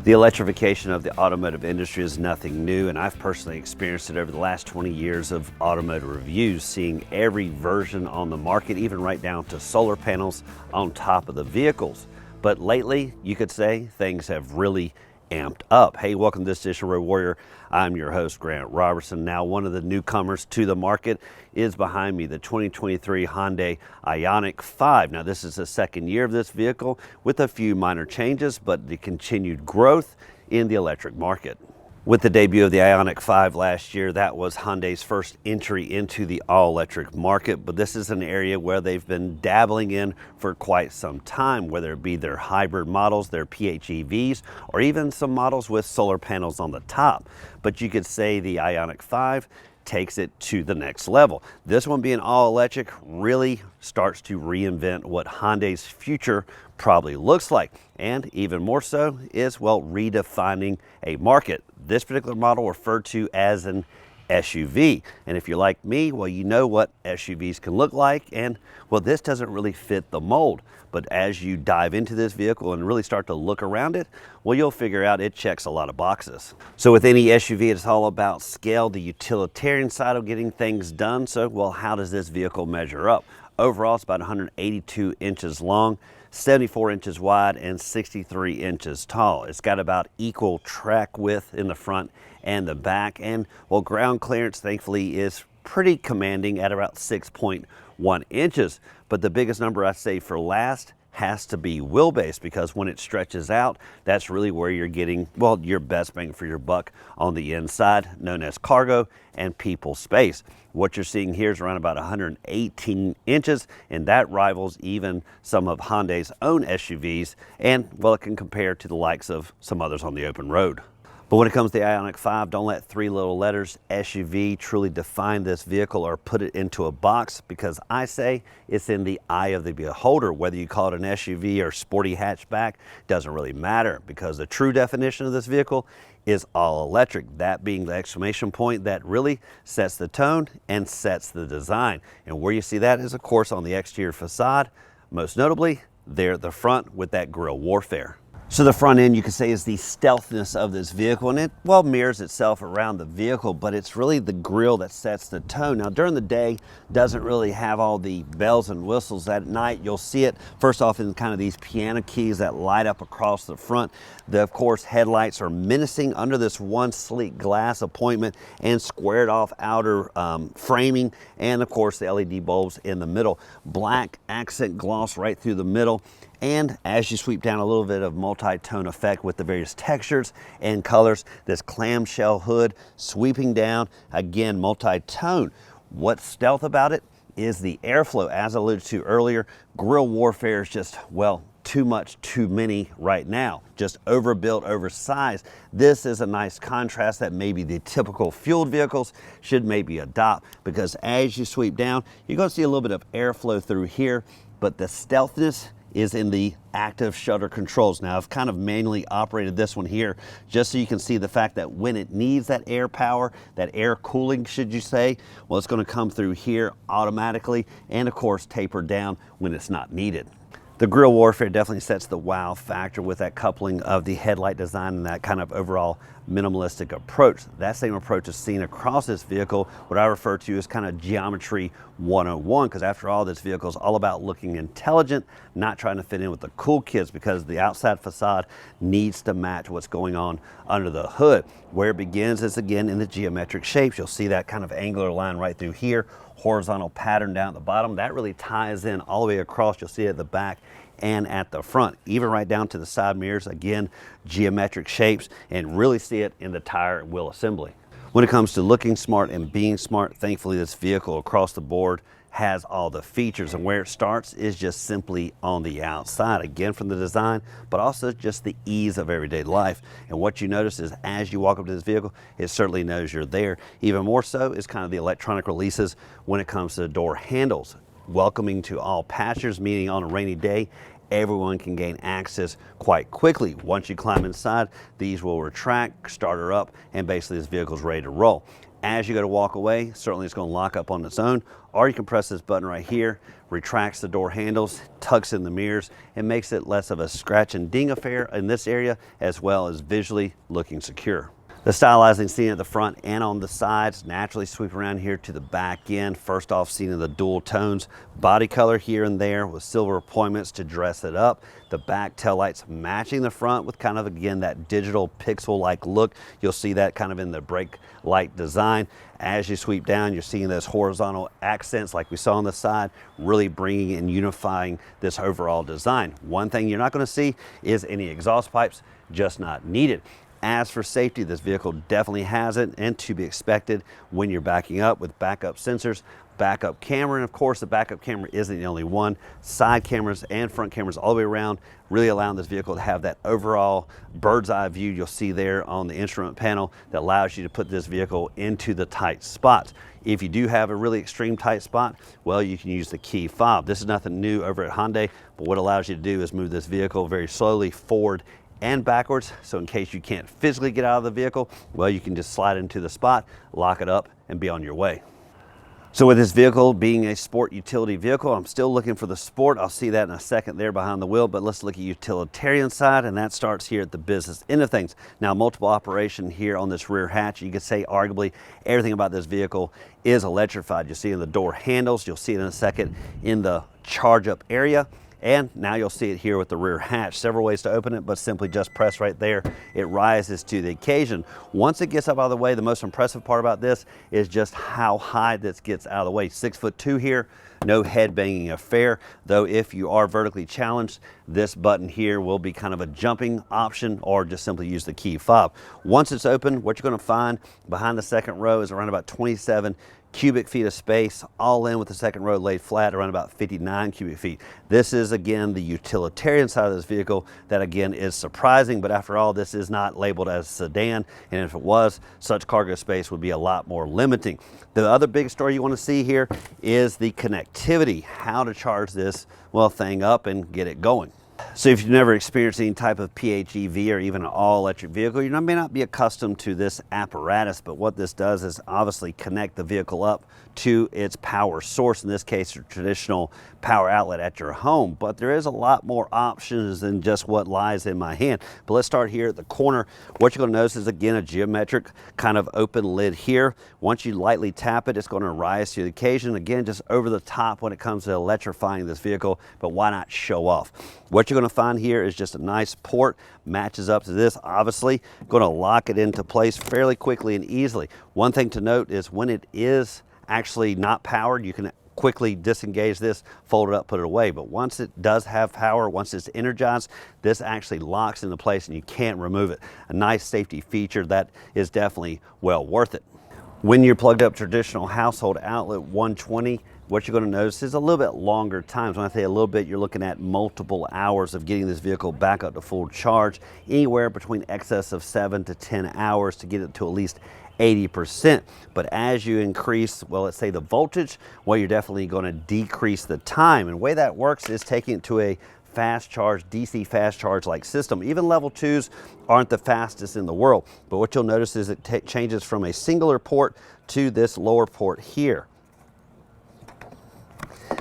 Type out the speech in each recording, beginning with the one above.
The electrification of the automotive industry is nothing new, and I've personally experienced it over the last 20 years of automotive reviews, seeing every version on the market, even right down to solar panels on top of the vehicles. But lately, you could say, things have really amped up. Hey, welcome to this edition of Road Warrior. I'm your host, Grant Roberson. Now, one of the newcomers to the market is behind me, the 2023 Hyundai Ioniq 5. Now, this is the second year of this vehicle with a few minor changes, but the continued growth in the electric market. With the debut of the Ioniq 5 last year, that was Hyundai's first entry into the all-electric market, but this is an area where they've been dabbling in for quite some time, whether it be their hybrid models, their PHEVs, or even some models with solar panels on the top. But you could say the Ioniq 5 takes it to the next level. This one being all electric really starts to reinvent what Hyundai's future probably looks like, and even more so is, well, redefining a market. This particular model referred to as an SUV, and if you're like me, well, you know what SUVs can look like, and well, this doesn't really fit the mold. But as you dive into this vehicle and really start to look around it, well, you'll figure out it checks a lot of boxes. So with any SUV, it's all about scale, the utilitarian side of getting things done. So, well, how does this vehicle measure up? Overall, it's about 182 inches long, 74 inches wide, and 63 inches tall. It's got about equal track width in the front and the back, and well, ground clearance thankfully is pretty commanding at about 6.1 inches. But the biggest number I say for last has to be wheelbase, because when it stretches out, that's really where you're getting, well, your best bang for your buck on the inside, known as cargo and people space. What you're seeing here is around about 118 inches, and that rivals even some of Hyundai's own SUVs, and well, it can compare to the likes of some others on the open road. But when it comes to the Ioniq 5, don't let three little letters SUV truly define this vehicle or put it into a box, because I say it's in the eye of the beholder. Whether you call it an SUV or sporty hatchback doesn't really matter, because the true definition of this vehicle is all electric, that being the exclamation point that really sets the tone and sets the design. And where you see that is, of course, on the exterior facade, most notably there at the front with that grille warfare. So the front end, you could say, is the stealthiness of this vehicle, and it, well, mirrors itself around the vehicle, but it's really the grille that sets the tone. Now, during the day, doesn't really have all the bells and whistles. At night, you'll see it first off in kind of these piano keys that light up across the front. Of course, headlights are menacing under this one sleek glass appointment and squared off outer framing, and of course, the LED bulbs in the middle. Black accent gloss right through the middle. And as you sweep down, a little bit of multi-tone effect with the various textures and colors. This clamshell hood sweeping down, again, multi-tone. What's stealth about it is the airflow. As I alluded to earlier, grille warfare is just, well, too much, too many right now. Just overbuilt, oversized. This is a nice contrast that maybe the typical fueled vehicles should maybe adopt, because as you sweep down, you're going to see a little bit of airflow through here, but the stealthiness is in the active shutter controls. Now, I've kind of manually operated this one here just so you can see the fact that when it needs that air power, that air cooling, should you say, well, it's going to come through here automatically, and of course taper down when it's not needed. The grille warfare definitely sets the wow factor with that coupling of the headlight design and that kind of overall minimalistic approach. That same approach is seen across this vehicle, what I refer to as kind of geometry 101, because after all, this vehicle is all about looking intelligent, not trying to fit in with the cool kids, because the outside facade needs to match what's going on under the hood. Where it begins is, again, in the geometric shapes. You'll see that kind of angular line right through here, horizontal pattern down at the bottom. That really ties in all the way across. You'll see it at the back and at the front, even right down to the side mirrors. Again, geometric shapes, and really see it in the tire and wheel assembly. When it comes to looking smart and being smart, thankfully this vehicle across the board has all the features, and where it starts is just simply on the outside, again from the design, but also just the ease of everyday life. And what you notice is, as you walk up to this vehicle, it certainly knows you're there. Even more so is kind of the electronic releases when it comes to the door handles. Welcoming to all passengers, meaning on a rainy day, everyone can gain access quite quickly. Once you climb inside, these will retract, start her up, and basically this vehicle is ready to roll. As you go to walk away, certainly it's going to lock up on its own, or you can press this button right here, retracts the door handles, tucks in the mirrors, and makes it less of a scratch and ding affair in this area, as well as visually looking secure. The stylizing seen at the front and on the sides naturally sweep around here to the back end. First off, seen in the dual tones, body color here and there with silver appointments to dress it up. The back taillights matching the front with kind of, again, that digital pixel-like look. You'll see that kind of in the brake light design. As you sweep down, you're seeing those horizontal accents like we saw on the side, really bringing and unifying this overall design. One thing you're not going to see is any exhaust pipes, just not needed. As for safety, this vehicle definitely has it, and to be expected when you're backing up with backup sensors, backup camera, and of course the backup camera isn't the only one. Side cameras and front cameras all the way around, really allowing this vehicle to have that overall bird's eye view you'll see there on the instrument panel that allows you to put this vehicle into the tight spots. If you do have a really extreme tight spot, well, you can use the key fob. This is nothing new over at Hyundai, but what it allows you to do is move this vehicle very slowly forward and backwards. So in case you can't physically get out of the vehicle, well, you can just slide into the spot, lock it up, and be on your way. So with this vehicle being a sport utility vehicle, I'm still looking for the sport. I'll see that in a second there behind the wheel, but let's look at utilitarian side, and that starts here at the business end of things. Now, multiple operation here on this rear hatch. You could say arguably everything about this vehicle is electrified. You'll see in the door handles, you'll see it in a second in the charge up area. And now you'll see it here with the rear hatch. Several ways to open it, but simply just press right there. It rises to the occasion. Once it gets up out of the way, the most impressive part about this is just how high this gets out of the way. 6'2" here, no head banging affair. Though if you are vertically challenged, this button here will be kind of a jumping option, or just simply use the key fob. Once it's open, what you're going to find behind the second row is around about 27 cubic feet of space, all in with the second row laid flat around about 59 cubic feet. This is, again, the utilitarian side of this vehicle that, again, is surprising, but after all, this is not labeled as a sedan, and if it was, such cargo space would be a lot more limiting. The other big story you want to see here is the connectivity, how to charge this, well, thing up and get it going. So if you've never experienced any type of PHEV or even an all-electric vehicle, you may not be accustomed to this apparatus, but what this does is obviously connect the vehicle up to its power source, in this case a traditional power outlet at your home. But there is a lot more options than just what lies in my hand. But let's start here at the corner. What you're going to notice is, again, a geometric kind of open lid here. Once you lightly tap it, it's going to rise to the occasion. Again, just over the top when it comes to electrifying this vehicle, but why not show off? What you're going to find here is just a nice port, matches up to this, obviously going to lock it into place fairly quickly and easily. One thing to note is when it is actually not powered, you can quickly disengage this, fold it up, put it away. But once it does have power, once it's energized, this actually locks into place and you can't remove it. A nice safety feature that is definitely well worth it. When you're plugged up traditional household outlet 120, what you're going to notice is a little bit longer times. When I say a little bit, you're looking at multiple hours of getting this vehicle back up to full charge, anywhere between excess of 7 to 10 hours to get it to at least 80%. But as you increase, well, let's say the voltage, well, you're definitely going to decrease the time. And the way that works is taking it to a fast charge, DC fast charge like system. Even level 2s aren't the fastest in the world. But what you'll notice is it changes from a singular port to this lower port here.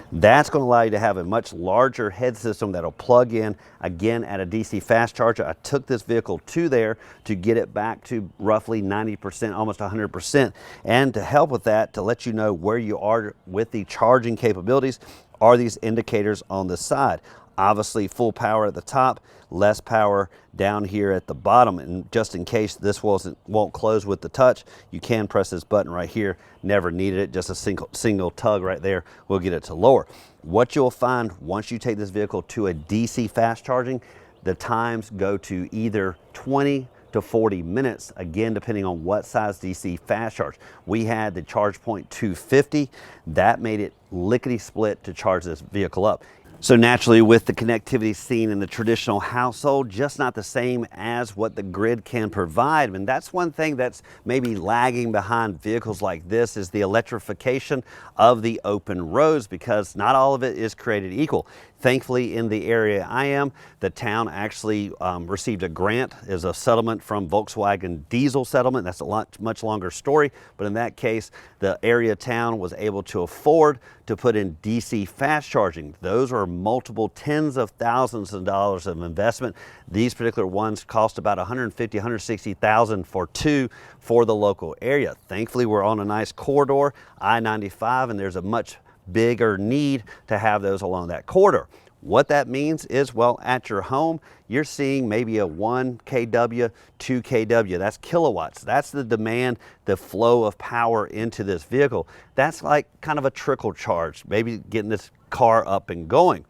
That's going to allow you to have a much larger head system that'll plug in, again, at a DC fast charger. I took this vehicle to there to get it back to roughly 90%, almost 100%. And to help with that, to let you know where you are with the charging capabilities, are these indicators on the side. Obviously full power at the top, less power down here at the bottom. And just in case this won't close with the touch, you can press this button right here. Never needed it, just a single tug right there will get it to lower. What you'll find once you take this vehicle to a DC fast charging, the times go to either 20 to 40 minutes, again, depending on what size DC fast charge. We had the charge point 250. That made it lickety split to charge this vehicle up. So naturally, with the connectivity seen in the traditional household, just not the same as what the grid can provide. And that's one thing that's maybe lagging behind vehicles like this, is the electrification of the open roads, because not all of it is created equal. Thankfully, in the area I am, the town actually received a grant as a settlement from Volkswagen diesel settlement. That's a much longer story, but in that case, the area town was able to afford to put in DC fast charging. Those are multiple tens of thousands of dollars of investment. These particular ones cost about $150,000, $160,000 for two for the local area. Thankfully, we're on a nice corridor, I-95, and there's a much bigger need to have those along that corridor. What that means is, well, at your home, you're seeing maybe a 1 kW, 2 kW. That's kilowatts. That's the demand, the flow of power into this vehicle. That's like kind of a trickle charge, maybe getting this car up and going.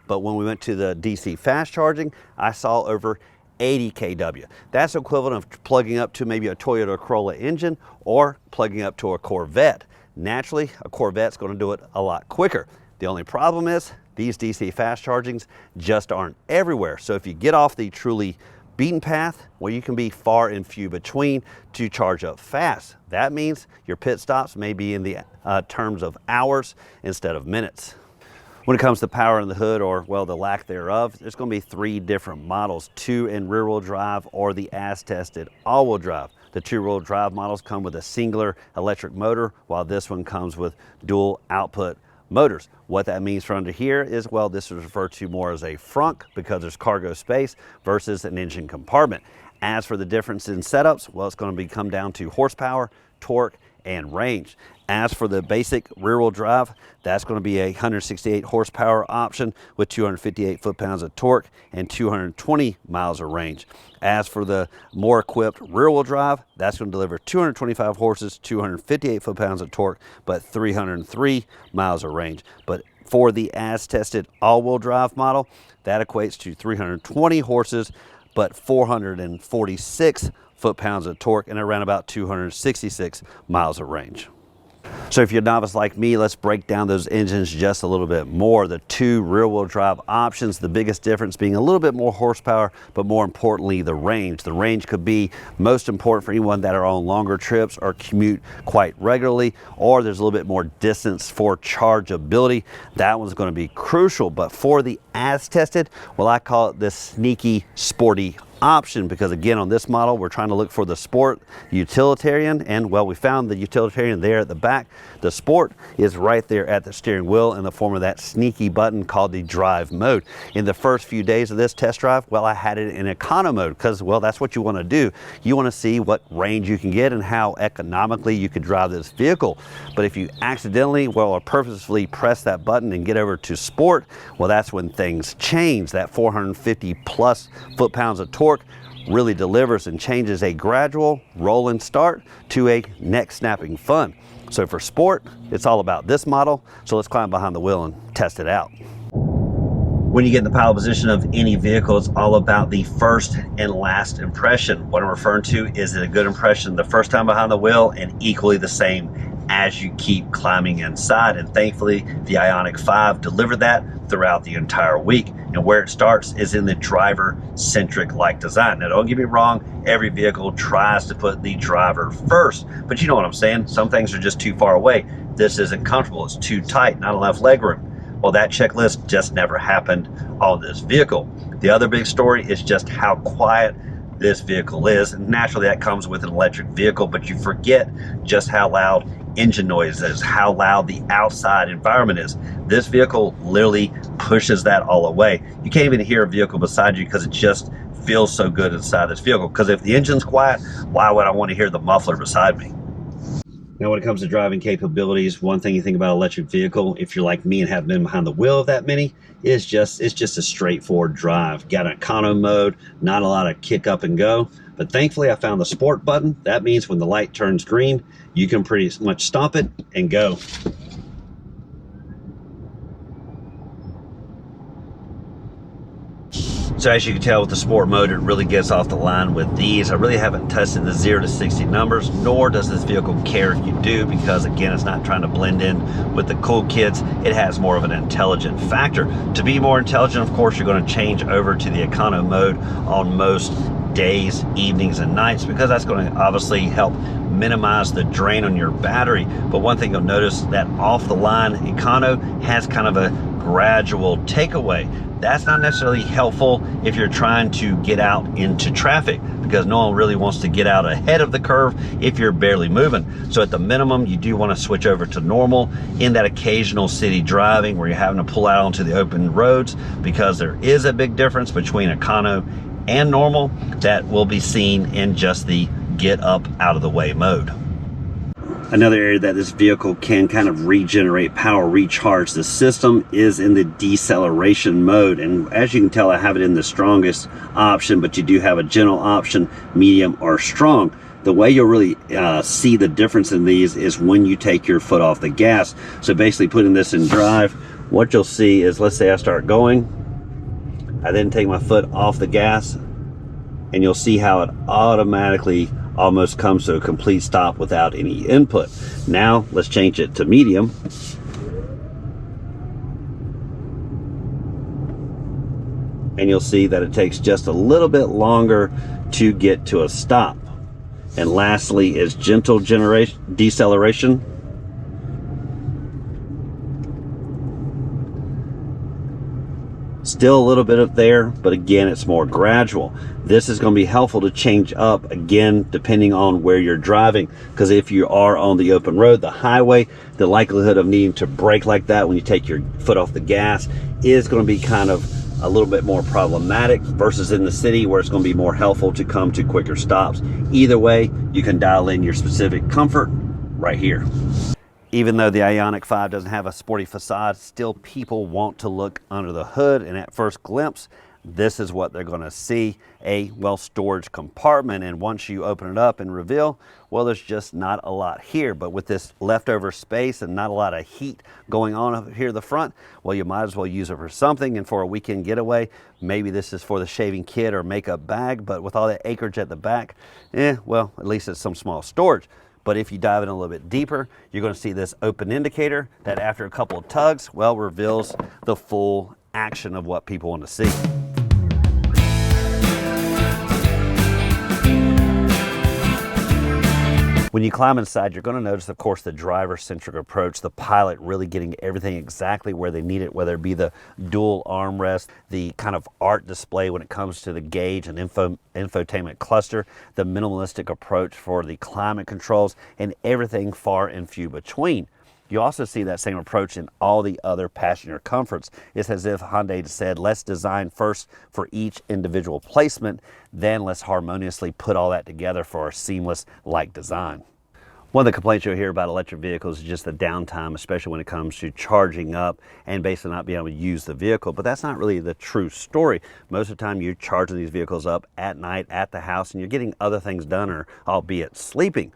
But when we went to the DC fast charging, I saw over 80 kW. That's equivalent of plugging up to maybe a Toyota Corolla engine or plugging up to a Corvette. Naturally, a Corvette's going to do it a lot quicker. The only problem is these DC fast chargings just aren't everywhere. So if you get off the truly beaten path, well, you can be far and few between to charge up fast. That means your pit stops may be in the terms of hours instead of minutes. When it comes to power in the hood, or well, the lack thereof, there's going to be three different models: 2 in rear-wheel drive or the as-tested all-wheel drive. The 2-wheel drive models come with a singular electric motor, while this one comes with dual output motors. What that means for under here is, well, this is referred to more as a frunk because there's cargo space versus an engine compartment. As for the difference in setups, well, it's going to come down to horsepower, torque, and range. As for the basic rear-wheel drive, that's going to be a 168 horsepower option with 258 foot-pounds of torque and 220 miles of range. As for the more equipped rear-wheel drive, that's going to deliver 225 horses, 258 foot-pounds of torque, but 303 miles of range. But for the as-tested all-wheel drive model, that equates to 320 horses, but 446 foot-pounds of torque and around about 266 miles of range. So if you're a novice like me, let's break down those engines just a little bit more. The 2 rear-wheel drive options, the biggest difference being a little bit more horsepower, but more importantly, the range. The range could be most important for anyone that are on longer trips or commute quite regularly, or there's a little bit more distance for chargeability. That one's going to be crucial. But for the as-tested, well, I call it the sneaky sporty option, because again, on this model, we're trying to look for the sport utilitarian, and well, we found the utilitarian there at the back. The sport is right there at the steering wheel in the form of that sneaky button called the drive mode. In the first few days of this test drive, well, I had it in econo mode because, well, that's what you want to do. You want to see what range you can get and how economically you could drive this vehicle. But if you accidentally, well, or purposefully press that button and get over to sport, well, that's when things change. That 450 plus foot-pounds of torque really delivers and changes a gradual roll and start to a neck snapping fun. So for sport, it's all about this model. So let's climb behind the wheel and test it out. When you get in the pilot position of any vehicle, it's all about the first and last impression. What I'm referring to is it a good impression the first time behind the wheel and equally the same as you keep climbing inside. And thankfully, the Ioniq 5 delivered that throughout the entire week. And where it starts is in the driver-centric like design. Now, don't get me wrong, every vehicle tries to put the driver first, but you know what I'm saying? Some things are just too far away. This isn't comfortable, it's too tight, not enough legroom. Well, that checklist just never happened on this vehicle. The other big story is just how quiet this vehicle is. And naturally, that comes with an electric vehicle, but you forget just how loud engine noise is, how loud the outside environment is. This vehicle literally pushes that all away. You can't even hear a vehicle beside you because it just feels so good inside this vehicle. Because if the engine's quiet, why would I want to hear the muffler beside me? Now, when it comes to driving capabilities, one thing you think about an electric vehicle, if you're like me and haven't been behind the wheel of that many, it's just a straightforward drive. Got an econo mode, not a lot of kick up and go. But thankfully, I found the sport button. That means when the light turns green, you can pretty much stomp it and go. So as you can tell with the sport mode, it really gets off the line with these. I really haven't tested the 0 to 60 numbers, nor does this vehicle care if you do, because again, it's not trying to blend in with the cool kids. It has more of an intelligent factor. To be more intelligent, of course, you're going to change over to the econo mode on most days, evenings, and nights, because that's going to obviously help minimize the drain on your battery. But one thing you'll notice, that off the line econo has kind of a gradual takeaway. That's not necessarily helpful if you're trying to get out into traffic, because no one really wants to get out ahead of the curve if you're barely moving. So at the minimum, you do want to switch over to normal in that occasional city driving where you're having to pull out onto the open roads, because there is a big difference between econo and normal that will be seen in just the get up out of the way mode. Another area that this vehicle can kind of regenerate power, recharge the system, is in the deceleration mode. And as you can tell, I have it in the strongest option, but you do have a gentle option, medium, or strong. The way you'll really see the difference in these is when you take your foot off the gas. So basically putting this in drive, what you'll see is, let's say I start going, I then take my foot off the gas, and you'll see how it automatically almost comes to a complete stop without any input. Now let's change it to medium. And you'll see that it takes just a little bit longer to get to a stop. And lastly is gentle deceleration. Still a little bit up there, but again, it's more gradual. This is going to be helpful to change up again depending on where you're driving, because if you are on the open road, the highway, the likelihood of needing to brake like that when you take your foot off the gas is going to be kind of a little bit more problematic, versus in the city where it's going to be more helpful to come to quicker stops. Either way, you can dial in your specific comfort right here. Even though the Ioniq 5 doesn't have a sporty facade, still people want to look under the hood, and at first glimpse, this is what they're going to see, a storage compartment. And once you open it up and reveal, well, there's just not a lot here. But with this leftover space and not a lot of heat going on up here at the front, well, you might as well use it for something. And for a weekend getaway, maybe this is for the shaving kit or makeup bag, but with all that acreage at the back, well, at least it's some small storage. But if you dive in a little bit deeper, you're going to see this open indicator that after a couple of tugs, well, reveals the full action of what people want to see. When you climb inside, you're going to notice, of course, the driver-centric approach, the pilot really getting everything exactly where they need it, whether it be the dual armrest, the kind of art display when it comes to the gauge and infotainment cluster, the minimalistic approach for the climate controls, and everything far and few between. You also see that same approach in all the other passenger comforts. It's as if Hyundai said, let's design first for each individual placement, then let's harmoniously put all that together for a seamless-like design. One of the complaints you'll hear about electric vehicles is just the downtime, especially when it comes to charging up and basically not being able to use the vehicle. But that's not really the true story. Most of the time you're charging these vehicles up at night at the house, and you're getting other things done, or albeit sleeping.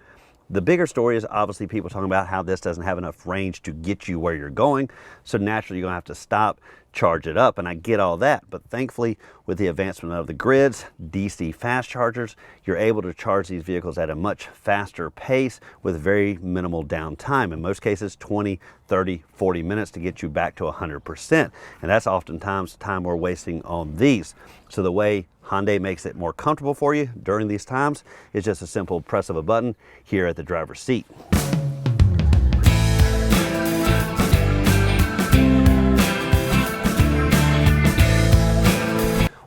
The bigger story is obviously people talking about how this doesn't have enough range to get you where you're going. So naturally, you're going to have to stop, charge it up, and I get all that. But thankfully, with the advancement of the grids, DC fast chargers, you're able to charge these vehicles at a much faster pace with very minimal downtime. In most cases, 20, 30, 40 minutes to get you back to 100%. And that's oftentimes the time we're wasting on these. So the way Hyundai makes it more comfortable for you during these times is just a simple press of a button here at the driver's seat.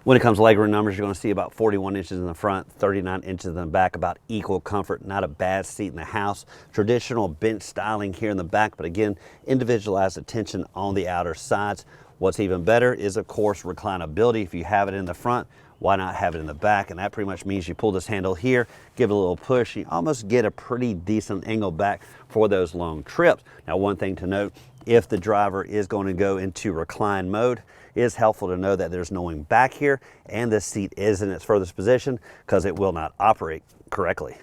When it comes to legroom numbers, you're going to see about 41 inches in the front, 39 inches in the back, about equal comfort, not a bad seat in the house. Traditional bench styling here in the back, but again, individualized attention on the outer sides. What's even better is, of course, reclinability. If you have it in the front, why not have it in the back? And that pretty much means you pull this handle here, give it a little push, you almost get a pretty decent angle back for those long trips. Now, one thing to note, if the driver is going to go into recline mode, it is helpful to know that there's no one back here and this seat is in its furthest position, because it will not operate correctly.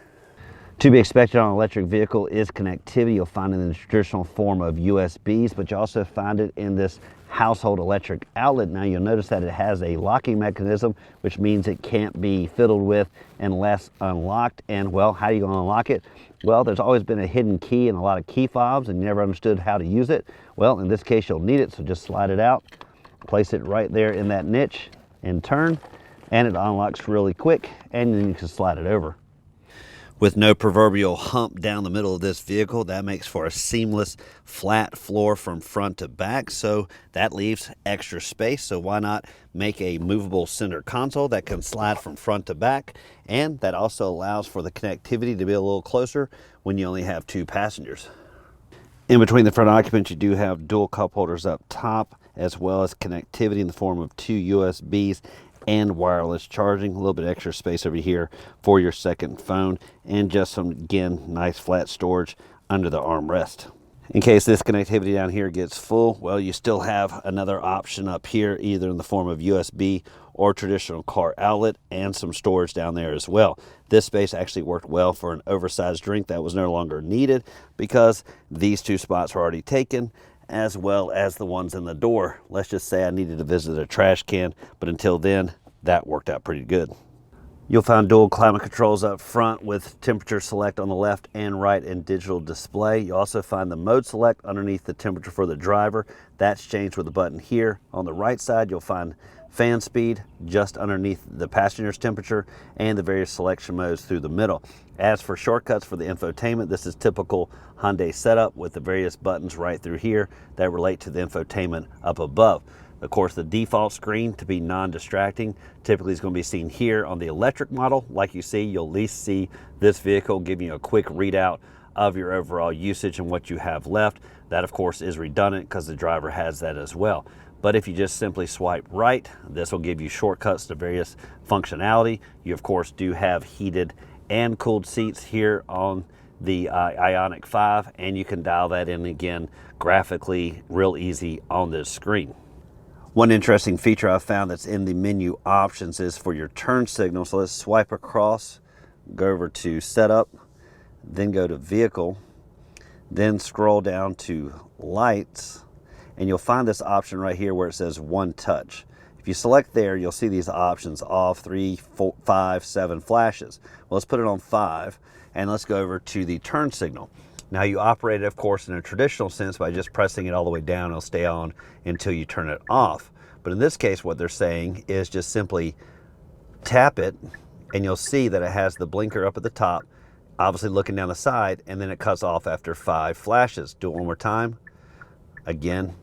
To be expected on an electric vehicle is connectivity. You'll find it in the traditional form of USBs, but you also find it in this household electric outlet. Now you'll notice that it has a locking mechanism, which means it can't be fiddled with unless unlocked. And well, how are you going to unlock it? Well, there's always been a hidden key in a lot of key fobs and you never understood how to use it. Well, in this case, you'll need it. So just slide it out, place it right there in that niche and turn, and it unlocks really quick, and then you can slide it over. With no proverbial hump down the middle of this vehicle, that makes for a seamless flat floor from front to back, so that leaves extra space. So why not make a movable center console that can slide from front to back, and that also allows for the connectivity to be a little closer when you only have 2 passengers. In between the front occupants, you do have dual cup holders up top, as well as connectivity in the form of 2 USBs and wireless charging. A little bit extra space over here for your second phone, and just some, again, nice flat storage under the armrest. In case this connectivity down here gets full, well, you still have another option up here, either in the form of USB or traditional car outlet, and some storage down there as well. This space actually worked well for an oversized drink that was no longer needed because these 2 spots were already taken, as well as the ones in the door. Let's just say I needed to visit a trash can, but until then, that worked out pretty good. You'll find dual climate controls up front with temperature select on the left and right and digital display. You also find the mode select underneath the temperature for the driver. That's changed with a button here. On the right side, you'll find fan speed just underneath the passenger's temperature, and the various selection modes through the middle. As for shortcuts for the infotainment, this is typical Hyundai setup with the various buttons right through here that relate to the infotainment up above. Of course, the default screen, to be non-distracting, typically is going to be seen here on the electric model. Like you see, you'll at least see this vehicle giving you a quick readout of your overall usage and what you have left. That, of course, is redundant because the driver has that as well. But if you just simply swipe right, this will give you shortcuts to various functionality. You, of course, do have heated and cooled seats here on the Ioniq 5, and you can dial that in again graphically real easy on this screen. One interesting feature I've found that's in the menu options is for your turn signal. So let's swipe across, go over to Setup, then go to Vehicle, then scroll down to Lights, and you'll find this option right here where it says One Touch. If you select there, you'll see these options: off, 3, 4, 5, 7 flashes. Well, let's put it on 5, and let's go over to the turn signal. Now, you operate it, of course, in a traditional sense by just pressing it all the way down. It'll stay on until you turn it off. But in this case, what they're saying is just simply tap it, and you'll see that it has the blinker up at the top, obviously looking down the side, and then it cuts off after 5 flashes. Do it one more time. Again,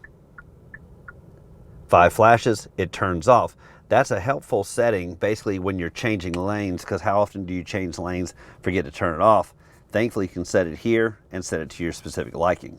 5 flashes, it turns off. That's a helpful setting basically when you're changing lanes, because how often do you change lanes, forget to turn it off? Thankfully, you can set it here and set it to your specific liking.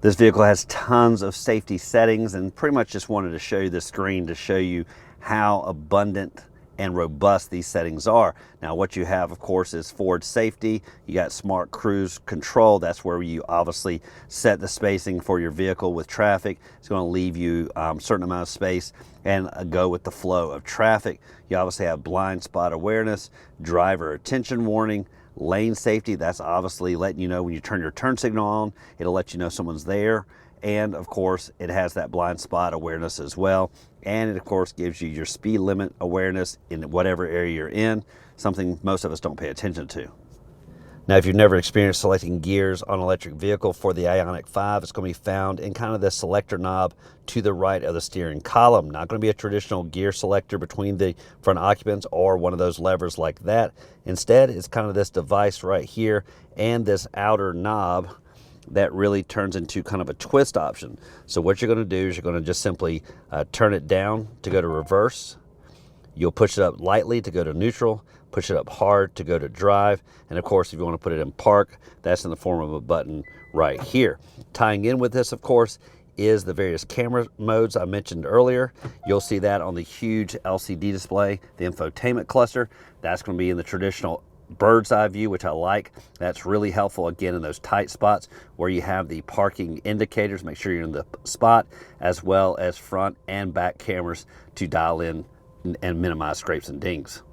This vehicle has tons of safety settings, and pretty much just wanted to show you the screen to show you how abundant and robust these settings are. Now, what you have, of course, is forward safety. You got smart cruise control. That's where you obviously set the spacing for your vehicle with traffic. It's going to leave you a certain amount of space and go with the flow of traffic. You obviously have blind spot awareness, driver attention warning, lane safety. That's obviously letting you know when you turn your turn signal on, it'll let you know someone's there. And of course, it has that blind spot awareness as well. And it, of course, gives you your speed limit awareness in whatever area you're in, something most of us don't pay attention to. Now, if you've never experienced selecting gears on an electric vehicle for the Ioniq 5, it's going to be found in kind of the selector knob to the right of the steering column. Not going to be a traditional gear selector between the front occupants or one of those levers like that. Instead, it's kind of this device right here and this outer knob that really turns into kind of a twist option. So what you're going to do is you're going to just simply turn it down to go to reverse. You'll push it up lightly to go to neutral, push it up hard to go to drive, and of course, if you want to put it in park, that's in the form of a button right here. Tying in with this, of course, is the various camera modes I mentioned earlier. You'll see that on the huge LCD display, the infotainment cluster. That's going to be in the traditional bird's eye view, which I like. That's really helpful, again, in those tight spots where you have the parking indicators. Make sure you're in the spot, as well as front and back cameras to dial in and minimize scrapes and dings.